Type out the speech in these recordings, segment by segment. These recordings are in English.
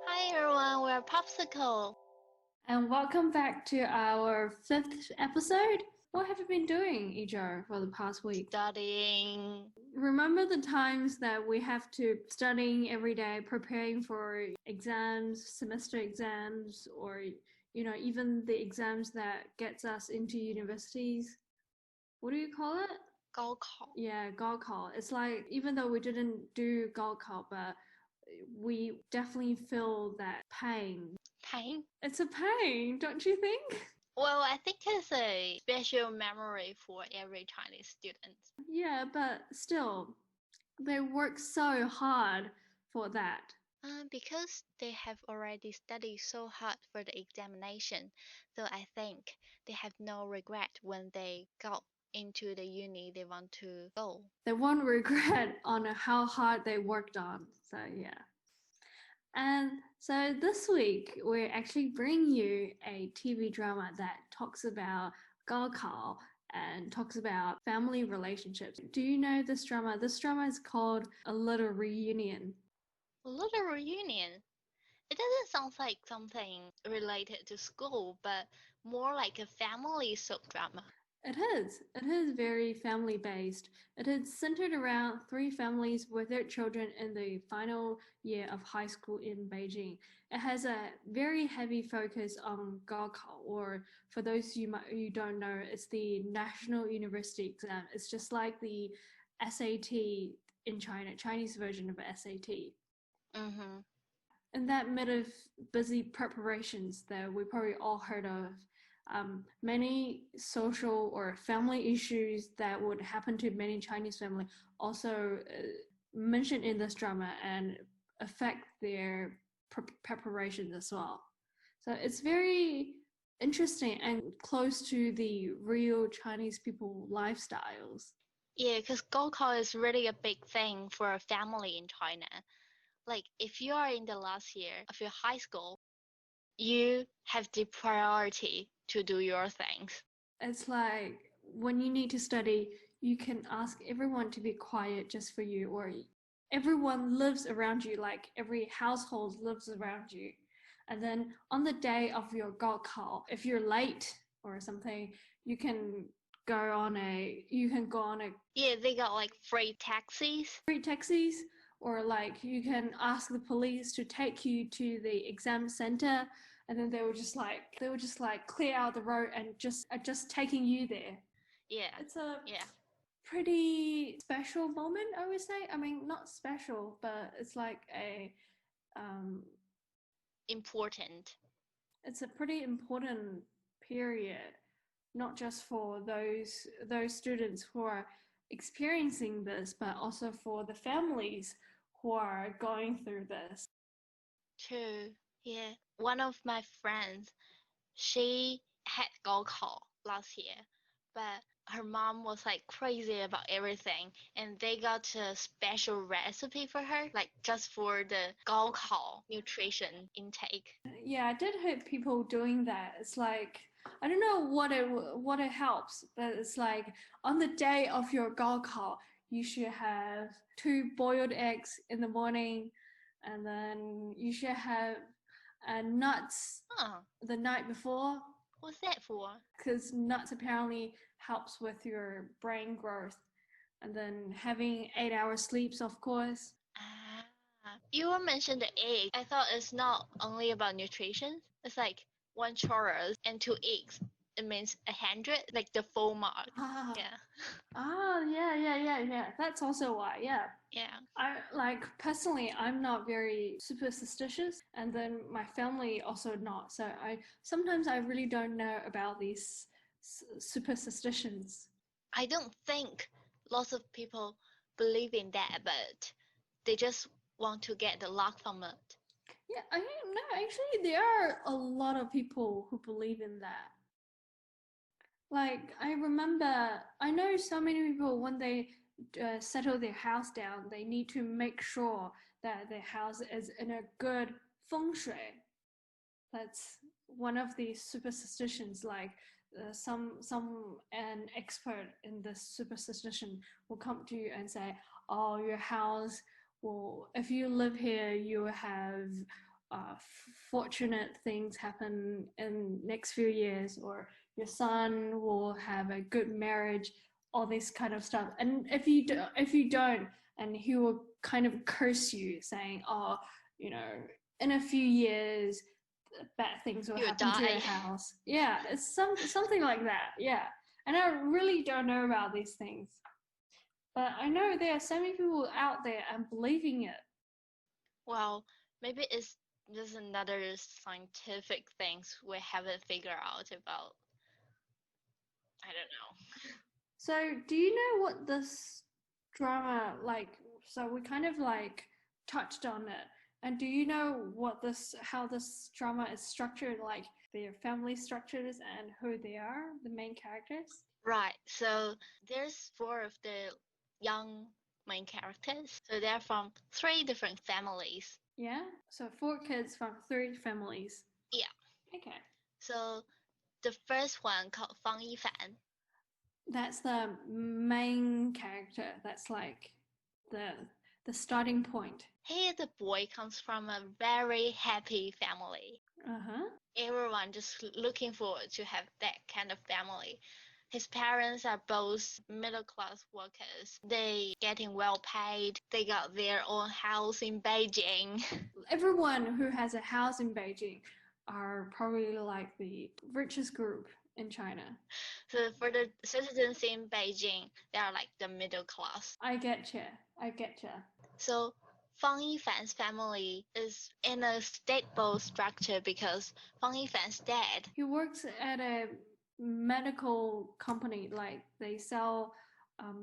Hi everyone, we're Popsicle. And welcome back to our fifth episode. What have you been doing, Ijo, for the past week? Studying. Remember the times that we have to studying every day, preparing for exams, semester exams, or even the exams that gets us into universities. What do you call it? Gaokao. Yeah, Gaokao. It's like even though we didn't do Gaokao, but we definitely feel that pain. Pain? It's a pain, don't you think? Well, I think it's a special memory for every Chinese student. Yeah, but still, they work so hard for that. Because they have already studied so hard for the examination, so I think they have no regret when they go into the uni they want to go. They won't regret on how hard they worked on. So yeah. And so this week we actually bring you a TV drama that talks about Gaokao and talks about family relationships. Do you know this drama? This drama is called A Little Reunion. A little reunion. It doesn't sound like something related to school, but more like a family soap drama. It is. It is very family based. It is centered around three families with their children in the final year of high school in Beijing. It has a very heavy focus on Gaokao, or for those you don't know, it's the National University exam. It's just like the SAT in China, Chinese version of SAT. Mm-hmm. In that mid of busy preparations that we probably all heard of, many social or family issues that would happen to many Chinese family also mentioned in this drama and affect their preparations as well. So it's very interesting and close to the real Chinese people lifestyles. Yeah, because Gaokao is really a big thing for a family in China. Like, if you are in the last year of your high school, you have the priority to do your things. It's like when you need to study, you can ask everyone to be quiet just for you, or everyone lives around you, like every household lives around you. And then on the day of your Gaokao, if you're late or something, you can go on a Yeah, they got like free taxis. free taxis, or like you can ask the police to take you to the exam center, and then they would just like clear out the road and just taking you there. Yeah, It's a yeah. pretty special moment, I would say. I mean, not special, but it's like a um Important. it's a pretty important period, not just for those students who are experiencing this, but also for the families who are going through this. True. Yeah. One of my friends, she had Gaokao last year, but her mom was like crazy about everything, and they got a special recipe for her, like just for the Gaokao nutrition intake. Yeah, I did hear people doing that. It's like I don't know what it helps, but it's like on the day of your Gaokao, you should have two boiled eggs in the morning, and then you should have nuts Huh. the night before, What's that for? because nuts apparently helps with your brain growth, and then having 8 hour sleeps, of course. You mentioned the egg. I thought it's not only about nutrition. It's like one chorus and two eggs. It means 100, like the full mark. Ah, Yeah. yeah. That's also why, yeah. Yeah. I like personally, I'm not very superstitious, and then my family also not. So I sometimes I really don't know about these superstitions. I don't think lots of people believe in that, but they just want to get the luck from it. Yeah, I mean, no, actually, there are a lot of people who believe in that. Like, I know so many people when they settle their house down, they need to make sure that their house is in a good feng shui. That's one of these superstitions, like an expert in this superstition will come to you and say, "Oh, your house will, if you live here, you will have fortunate things happen in next few years, or your son will have a good marriage." All this kind of stuff. And if you don't, and he will kind of curse you, saying, "Oh, you know, in a few years, bad things will You happen to your die. house." Yeah, it's something like that. Yeah, and I really don't know about these things, but I know there are so many people out there and believing it. Well, maybe it's just another scientific things we haven't figured out about. I don't know. So, do you know what this drama like? So we kind of like touched on it. And do you know how this drama is structured, like their family structures and who they are, the main characters? Right. So there's four of the young main characters. So they're from three different families. Yeah. So 4 kids from 3 families. Yeah. Okay. So the first one called Fang Yifan. That's the main character. That's like the the starting point. He, the boy, comes from a very happy family. Uh-huh. Everyone just looking forward to have that kind of family. His parents are both middle class workers. They getting well paid. They got their own house in Beijing. Everyone who has a house in Beijing are probably like the richest group in China. So for the citizens in Beijing, they are like the middle class. I get you. I get you. So Fang Yifan's family is in a stable structure because Fang Yifan's dad. He works at a medical company, like they sell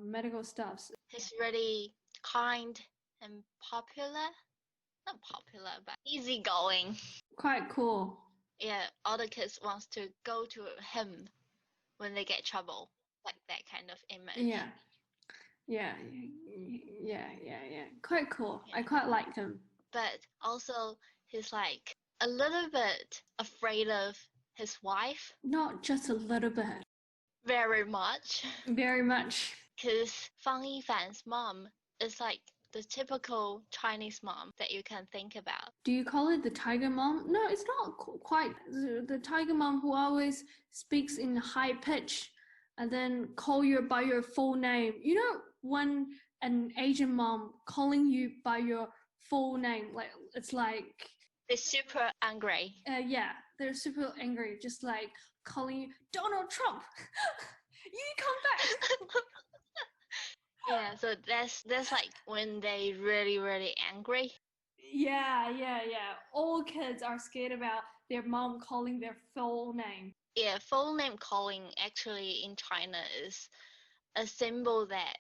medical stuffs. He's really kind and popular. Not popular, but easygoing. Quite cool. Yeah, all the kids wants to go to him when they get trouble, like that kind of image. Yeah. Yeah. Yeah. Quite cool. Yeah. I quite like him. But also, he's like a little bit afraid of his wife. Not just a little bit. Very much. Very much. Because Fang Yifan's mom is like the typical Chinese mom that you can think about. Do you call it the tiger mom? No, it's not quite the tiger mom who always speaks in high pitch and then call you by your full name. You know, when an Asian mom calling you by your full name, like it's like they're super angry. Yeah, they're super angry, just like calling you Donald Trump. You come back. Yeah, so that's like when they really angry. Yeah. All kids are scared about their mom calling their full name. Yeah, full name calling actually in China is a symbol that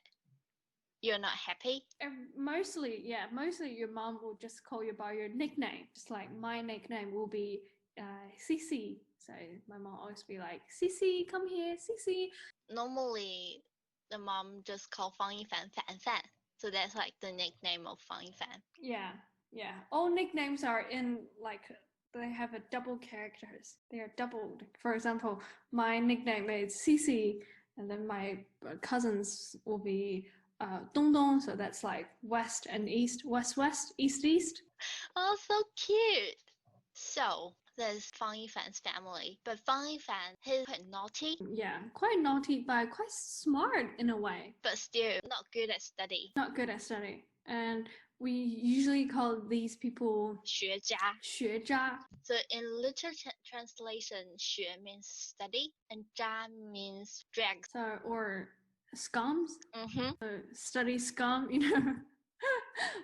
you're not happy. And mostly your mom will just call you by your nickname. Just like my nickname will be Cici. So my mom always be like, Cici, come here, Cici. Normally, the mom just call Fang Yifan Fan Fan. So that's like the nickname of Fang Yifan. Yeah. All nicknames are in like they have a double characters. They are doubled. For example, my nickname is Cici, and then my cousins will be Dong Dong. So that's like west and east, west, east, east. Oh, so cute. So there's Fang Yifan's family, but Fang Yifan, he's quite naughty. Yeah, quite naughty, but quite smart in a way. But still not good at study. Not good at study. And we usually call these people 学渣. 学渣. So in literature translation, 学 means study and 渣 means drag. So, or scums. Mm-hmm. So study scum, you know.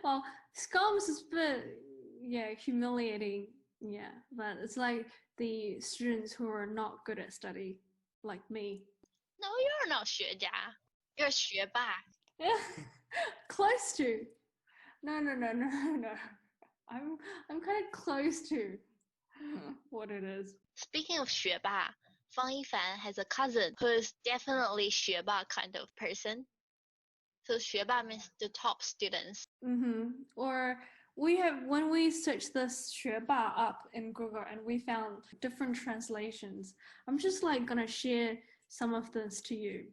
Well, scums is a bit, humiliating. Yeah, but it's like the students who are not good at study, like me. No, you're not 学渣. You're 学霸. Close to. No. I'm kind of close to what it is. Speaking of 学霸, Fang Yifan has a cousin who is definitely 学霸 kind of person. So 学霸 means the top students. Or We have when we searched this 学霸 up in Google and we found different translations. I'm just like gonna share some of this to you.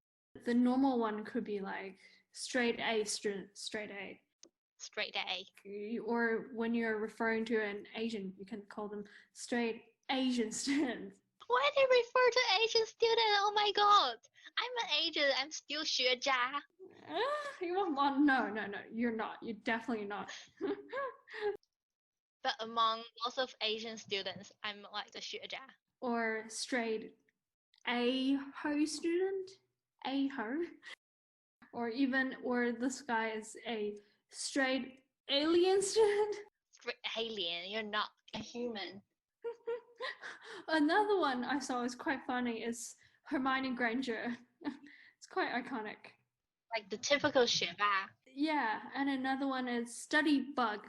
The normal one could be like straight A student, straight A. Straight A. Or when you're referring to an Asian, you can call them straight Asian students. Why they refer to Asian student? Oh my god. I'm an Asian. I'm still 学渣. No, you're not. You're definitely not. But among lots of Asian students, I'm like the 学渣. Or straight A ho student, A ho. Or this guy is a straight alien student. Straight alien. You're not a human. Another one I saw is quite funny is Hermione Granger. It's quite iconic. Like the typical 学霸. Yeah, and another one is studying bug.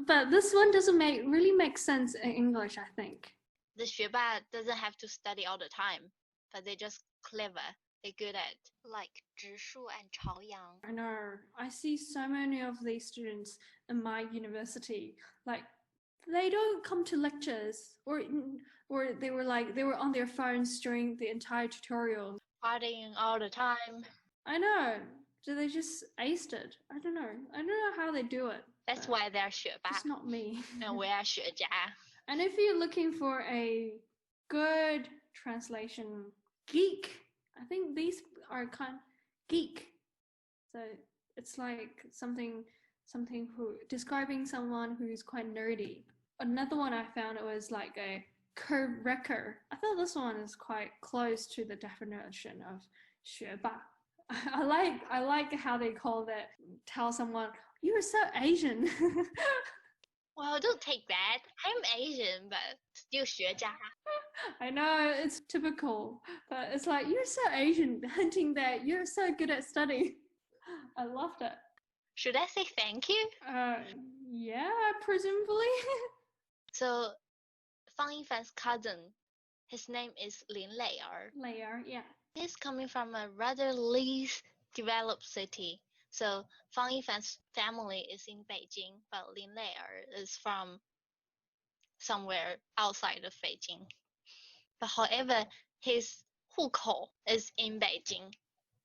But this one doesn't really make sense in English, I think. The 学霸 doesn't have to study all the time, but they're just clever. They're good at like 植树 and 朝阳. I know. I see so many of these students in my university. Like they don't come to lectures, or they were on their phones during the entire tutorial. Partying all the time. I know. So they just aced it. I don't know how they do it. That's why they're 学霸. It's not me. And we're 学渣. And if you're looking for a good translation, geek. I think these are kind of geek. So it's like something who describing someone who's quite nerdy. Another one I found was like a curve wrecker. I thought this one is quite close to the definition of 学霸. I like how they tell someone you're so Asian. Well, don't take that. I'm Asian, but still 学渣. I know it's typical, but it's like you're so Asian, hinting that you're so good at studying. I loved it. Should I say thank you? Yeah, presumably. So, Fang Yinfan's cousin, his name is Lin Lei'er. Lei'er, yeah. He's coming from a rather least developed city. So Fang Yinfan's family is in Beijing, but Lin Lei'er is from somewhere outside of Beijing. But however, his 户口 is in Beijing.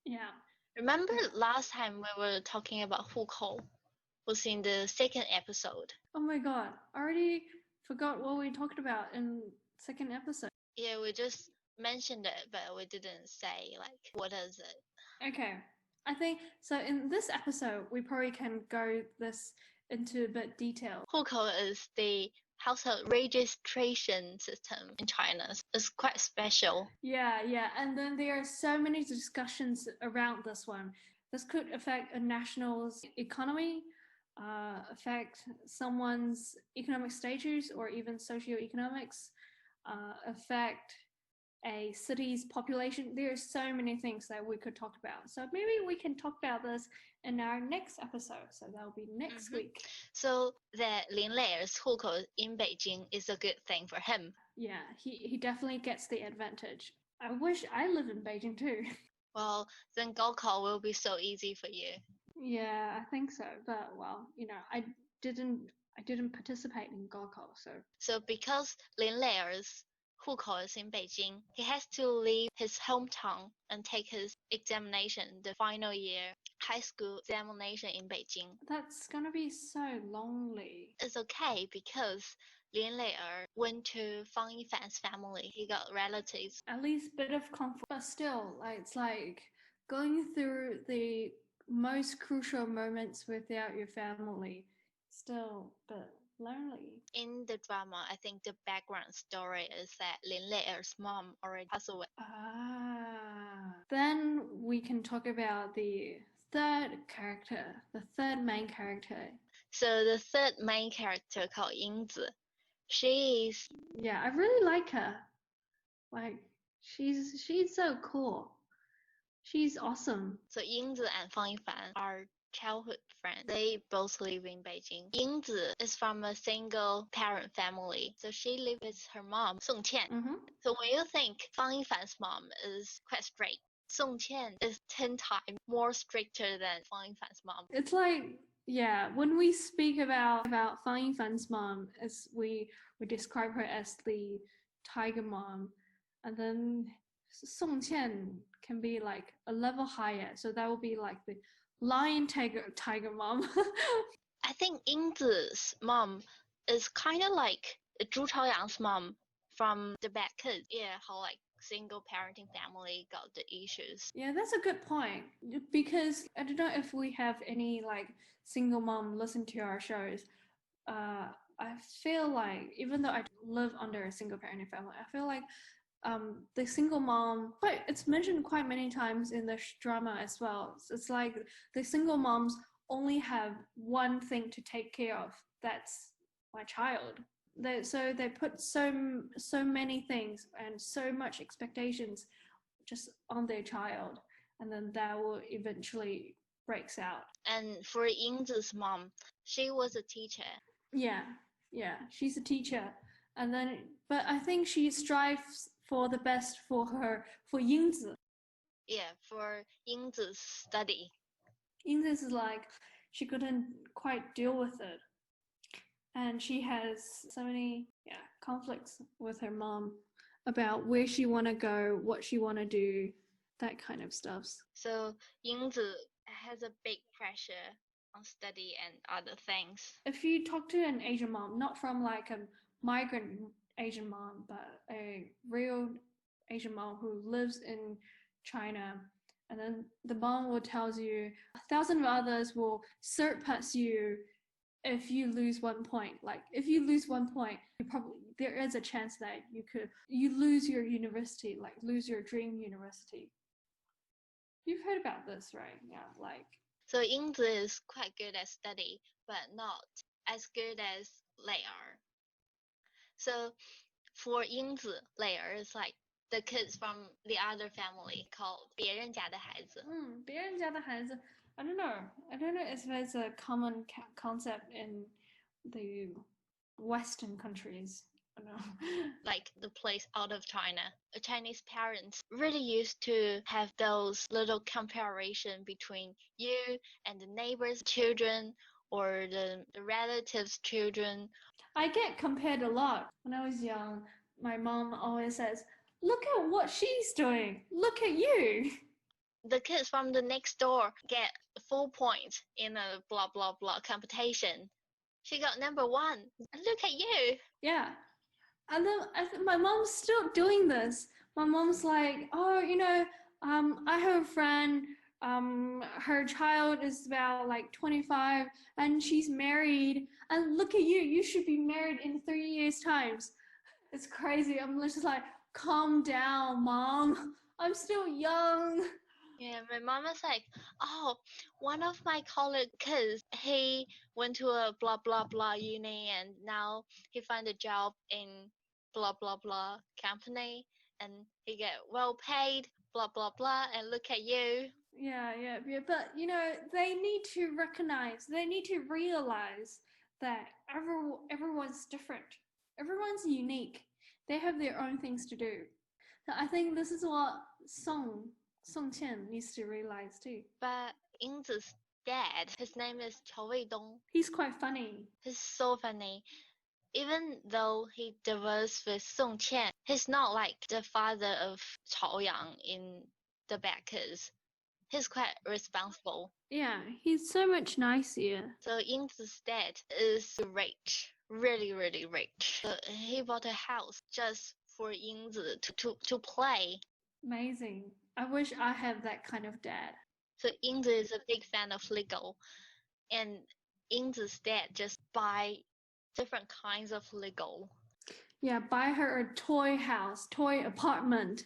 Yeah. Remember last time we were talking about 户口 was in the second episode. Oh my god, I already forgot what we talked about in second episode. Yeah, we just mentioned it, but we didn't say like what is it. Okay. I think so in this episode we probably can go this into a bit detail. 户口 is the household registration system in China. It's quite special. Yeah, and then there are so many discussions around this one. This could affect a national's economy, affect someone's economic status or even socioeconomics, affect a city's population. There are so many things that we could talk about. So maybe we can talk about this in our next episode. So that'll be next week. So that Lin Lei'er's 户口 in Beijing is a good thing for him. Yeah, he definitely gets the advantage. I wish I lived in Beijing too. Well, then Gaokao will be so easy for you. Yeah, I think so. But well, I didn't participate in Gaokao, so. So because Lin Lei'er's 户口 is in Beijing, he has to leave his hometown and take his examination, the final year high school examination in Beijing. That's gonna be so lonely. It's okay because Lin Lei'er went to Fang Yinfan's family. He got relatives. At least a bit of comfort. But still, it's like going through the most crucial moments without your family. Still a bit lonely. In the drama, I think the background story is that Lin Lei'er's mom already passed away. Then we can talk about the third main character. So the third main character called Yingzi, she is... Yeah, I really like her. Like, she's so cool. She's awesome. So Yingzi and Fang Yinfan are childhood friends. They both live in Beijing. Yingzi is from a single parent family. So she lives with her mom, Song Qian. So when you think Fang Yinfan's mom is quite strict, Song Qian is 10 times more stricter than Fang Yinfan's mom. It's like Yeah, when we speak about Fang Yinfan's mom, as we describe her as the tiger mom, and then Song Qian can be like a level higher, so that will be like the lion tiger mom. I think Yingzi's mom is kind of like Zhu Chaoyang's mom from The Bad Kids. Yeah, how like single parenting family got the issues. Yeah, that's a good point because I don't know if we have any like single mom listen to our shows. I feel like even though I live under a single parenting family, I feel like the single mom, but it's mentioned quite many times in the drama as well. So it's like the single moms only have one thing to take care of. That's my child. So they put so many things and so much expectations just on their child, and then that will eventually breaks out. And for Yingzi's mom, she was a teacher. Yeah, yeah, she's a teacher, and then but I think she strives for the best for Yingzi. Yeah, for Yingzi's study. Yingzi is like she couldn't quite deal with it, and she has so many conflicts with her mom about where she want to go, what she want to do, that kind of stuff. So Yingzi has a big pressure on study and other things. If you talk to an Asian mom, not from like a migrant Asian mom, but a real Asian mom who lives in China, and then the mom will tell you 1,000 of others will surpass you if you lose 1 point. Like if you lose 1 point, you probably there is a chance that you lose your university, like lose your dream university. You've heard about this, right? Yeah, like So Yingzi is quite good at study, but not as good as Lei are. So for Yingzi, Lei is like the kids from the other family called 别人家的孩子. 别人家的孩子 I don't know. I don't know if it's a common concept in the Western countries. I don't know. Like the place out of China. Chinese parents really used to have those little comparison between you and the neighbor's children or the relatives' children. I get compared a lot. When I was young, my mom always says, "Look at what she's doing. Look at you." The kids from the next door get full points in a blah blah blah competition. She got #1. Look at you. Yeah. And then my mom's still doing this. My mom's like, "Oh, I have a friend. Her child is about like 25, and she's married. And look at you. You should be married in 3 years' times." It's crazy. I'm just like, calm down, mom. I'm still young. Yeah, my mom is like, oh, one of my college kids, he went to a blah blah blah uni and now he found a job in blah blah blah company and he get well paid, blah blah blah, and look at you. Yeah. But they need to recognize, they need to realize that everyone's different. Everyone's unique. They have their own things to do. So I think this is what Song Qian needs to realize too. But Yingzi's dad, his name is Qiao Weidong. He's quite funny. He's so funny. Even though he divorced with Song Qian, he's not like the father of Chao Yang in The Bad Kids. He's quite responsible. Yeah, he's so much nicer. So Yingzi's dad is rich, really, really rich. So he bought a house just for Yingzi to play. Amazing. I wish I had that kind of dad. So Yingzi is a big fan of Lego, and Yingzi's dad just buy different kinds of Lego. Yeah, buy her a toy house, toy apartment,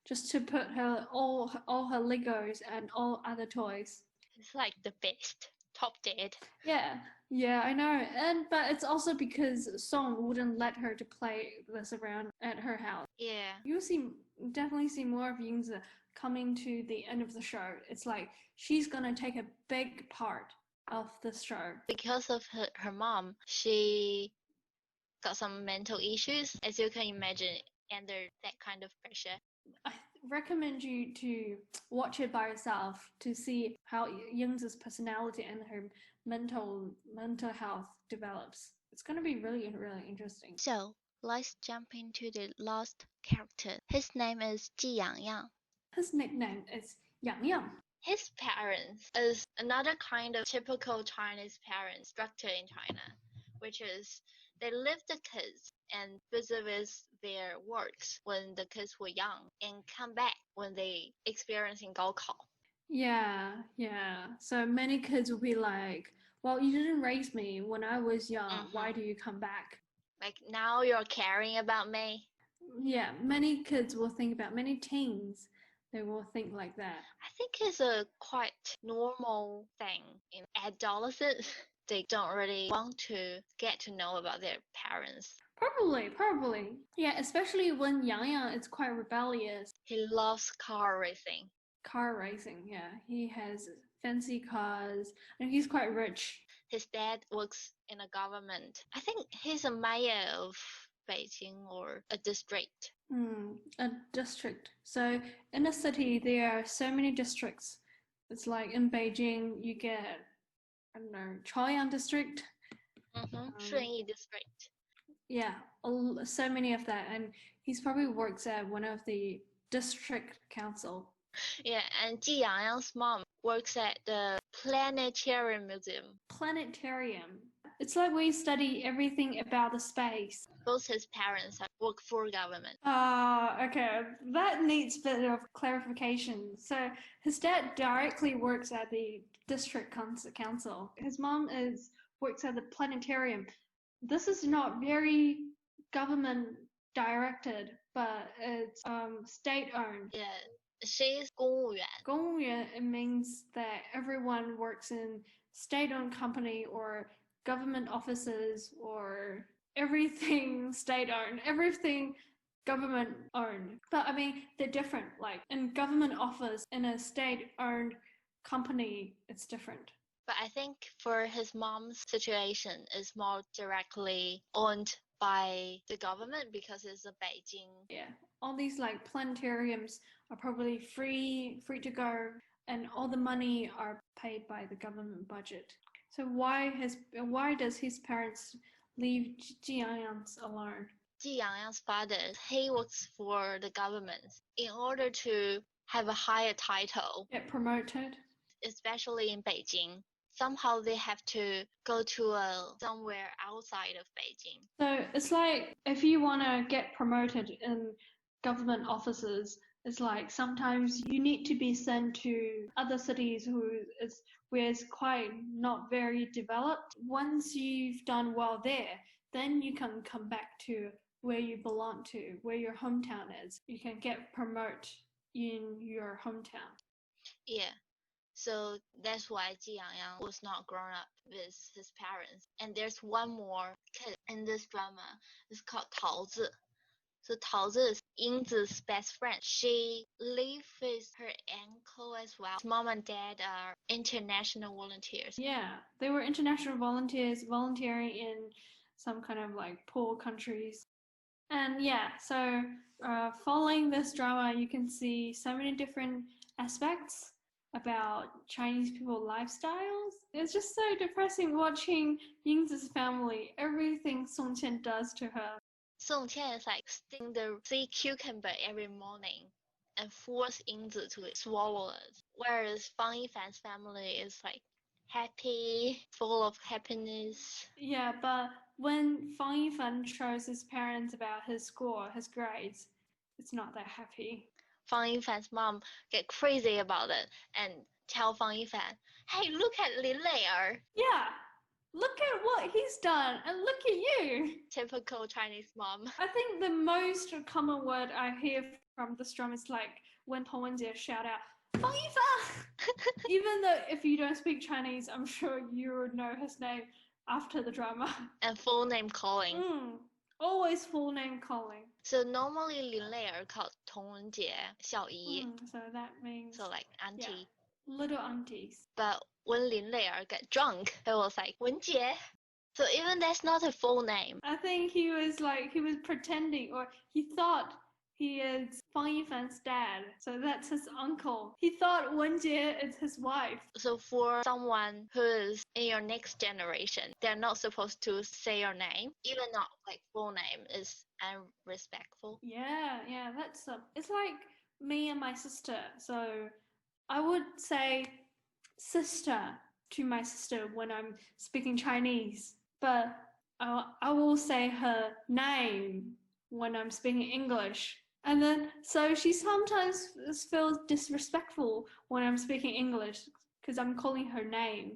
just to put her all her Legos and all other toys. It's like the best, top dad. Yeah, I know. But it's also because Song wouldn't let her to play this around at her house. Yeah. You'll definitely see more of Yingzi coming to the end of the show. It's like she's gonna take a big part of this show. Because of her mom, she got some mental issues, as you can imagine, under that kind of pressure. recommend you to watch it by yourself to see how Ying's personality and her mental health develops. It's going to be really, really interesting. So let's jump into the last character. His name is Ji Yang. His nickname is Yang Yang. His parents is another kind of typical Chinese parent structure in China, which is they leave the kids and busy with their works when the kids were young and come back when they experiencing Gaokao. Yeah. So many kids will be like, well, you didn't raise me when I was young. Why do you come back? Like, now you're caring about me? Yeah, many kids will think about, many teens, they will think like that. I think it's a quite normal thing in adolescents. They don't really want to get to know about their parents. Probably. Yeah, especially when Yang Yang is quite rebellious. He loves car racing. Car racing, yeah. He has fancy cars and he's quite rich. His dad works in a government. I think he's a mayor of Beijing or a district. A district. So in a city, there are so many districts. It's like in Beijing, you get, I don't know, Chaoyang district. Shunyi district. Yeah, so many of that. And he's probably works at one of the district council. Yeah, and Ji Yangyang's mom works at the Planetarium Museum. Planetarium. It's like we study everything about the space. Both his parents work for government. Okay. That needs a bit of clarification. So his dad directly works at the district council. His mom works at the planetarium. This is not very government directed, but it's state owned. Yeah, she's 公务员. 公务员, it means that everyone works in state-owned company or government offices or everything state-owned, everything government-owned. But I mean, they're different. Like in government office, in a state-owned company, it's different. But I think for his mom's situation is more directly owned by the government because it's a Beijing. Yeah, all these like planetariums are probably free to go, and all the money are paid by the government budget. So why does his parents leave Ji Yangyang alone? Ji Yangyang's father, he works for the government in order to have a higher title. Get promoted. Especially in Beijing. Somehow they have to go to somewhere outside of Beijing. So it's like if you want to get promoted in government offices, it's like sometimes you need to be sent to other cities where it's quite not very developed. Once you've done well there, then you can come back to where you belong to, where your hometown is. You can get promoted in your hometown. Yeah. So that's why Ji Yangyang was not grown up with his parents. And there's one more kid in this drama. It's called Tao Zi. So Tao Zi is Yingzi's best friend. She lives with her uncle as well. His mom and dad are international volunteers. Yeah, they were international volunteers volunteering in some kind of like poor countries. And yeah, so following this drama, you can see so many different aspects about Chinese people lifestyles. It's just so depressing watching Yingzi's family, everything Song Qian does to her. Song Qian is like sticking the sea cucumber every morning and force Yingzi to swallow it. Whereas Fang Yifan's family is like happy, full of happiness. Yeah, but when Fang Yifan shows his parents about his score, his grades, it's not that happy. Fang Yifan's mom get crazy about it and tell Fang Yifan, "Hey, look at Lin Lei'er." Yeah, look at what he's done and look at you. Typical Chinese mom. I think the most common word I hear from this drama is like when Tong Wenjie shout out, Fang Yifan! Even though if you don't speak Chinese, I'm sure you would know his name after the drama. And full name calling. Always full name calling. So normally Lin Lei'er called Tong Wenjie Xiao Yi. So that means so like auntie. Yeah, little aunties. But when Lin Lei'er got drunk, it was like Wenjie. So even that's not a full name. I think he was pretending, or he thought He is Fang Yifan's dad, so that's his uncle. He thought Wenjie is his wife. So for someone who is in your next generation, they're not supposed to say your name, even not like full name is unrespectful. Yeah, that's it's like me and my sister. So I would say sister to my sister when I'm speaking Chinese, but I will say her name when I'm speaking English. And then, so she sometimes feels disrespectful when I'm speaking English because I'm calling her name.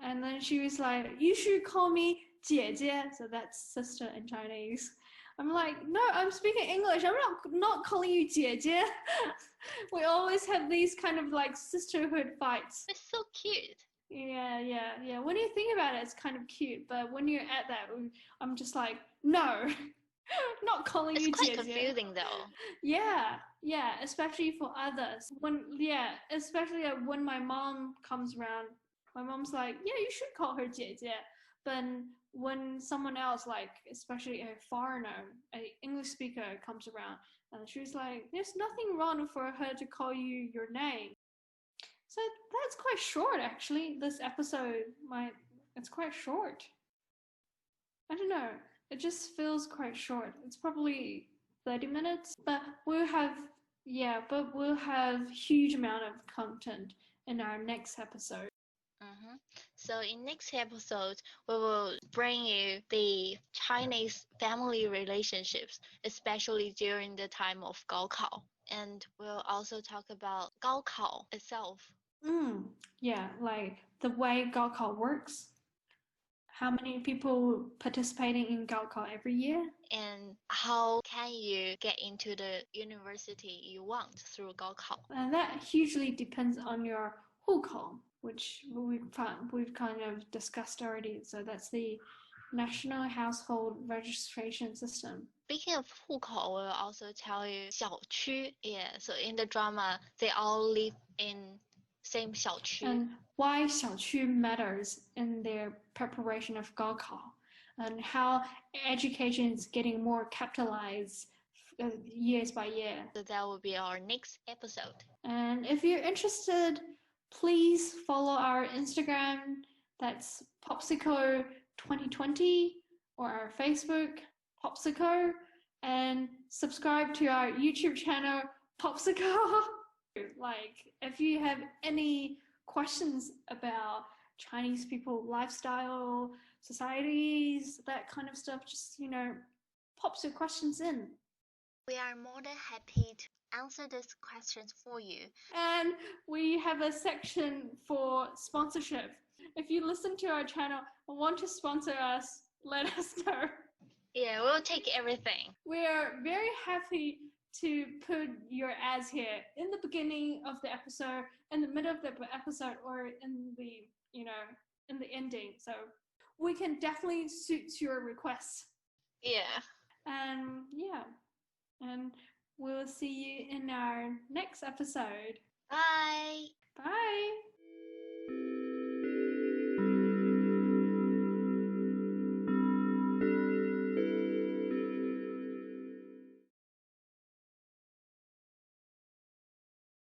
And then she was like, "You should call me 姐姐." So that's sister in Chinese. I'm like, "No, I'm speaking English. I'm not calling you 姐姐." We always have these kind of like sisterhood fights. It's so cute. Yeah. When you think about it, it's kind of cute. But when you're at that, I'm just like, no, not calling It's you quite 姐姐. confusing though. Yeah, especially for others. Especially when my mom comes around, my mom's like, yeah, you should call her 姐姐. But when someone else, like especially a foreigner, an English speaker comes around, and she's like, there's nothing wrong for her to call you your name. So that's quite short, actually. This episode, it's quite short. I don't know. It just feels quite short. It's probably 30 minutes, but we'll have huge amount of content in our next episode. So in next episode, we will bring you the Chinese family relationships, especially during the time of Gaokao. And we'll also talk about Gaokao itself. Yeah, like the way Gaokao works. How many people participating in Gaokao every year? And how can you get into the university you want through Gaokao? And that hugely depends on your Hukao, which we've kind of discussed already. So that's the National Household Registration System. Speaking of 户口, we'll also tell you 小区. Yeah, so in the drama, they all live in same 小区. And why 小区 matters in their preparation of Gaokao, and how education is getting more capitalized years by year. So that will be our next episode. And if you're interested, please follow our Instagram. That's Popsico 2020, or our Facebook, Popsico, and subscribe to our YouTube channel, Popsico. Like, if you have any questions about Chinese people lifestyle, societies, that kind of stuff, just, pop your questions in. We are more than happy to answer these questions for you. And we have a section for sponsorship. If you listen to our channel and want to sponsor us, let us know. Yeah, we'll take everything. We are very happy to put your ads here in the beginning of the episode, in the middle of the episode, or in the, in the ending. So we can definitely suit your requests. Yeah. And we'll see you in our next episode. Bye. Bye.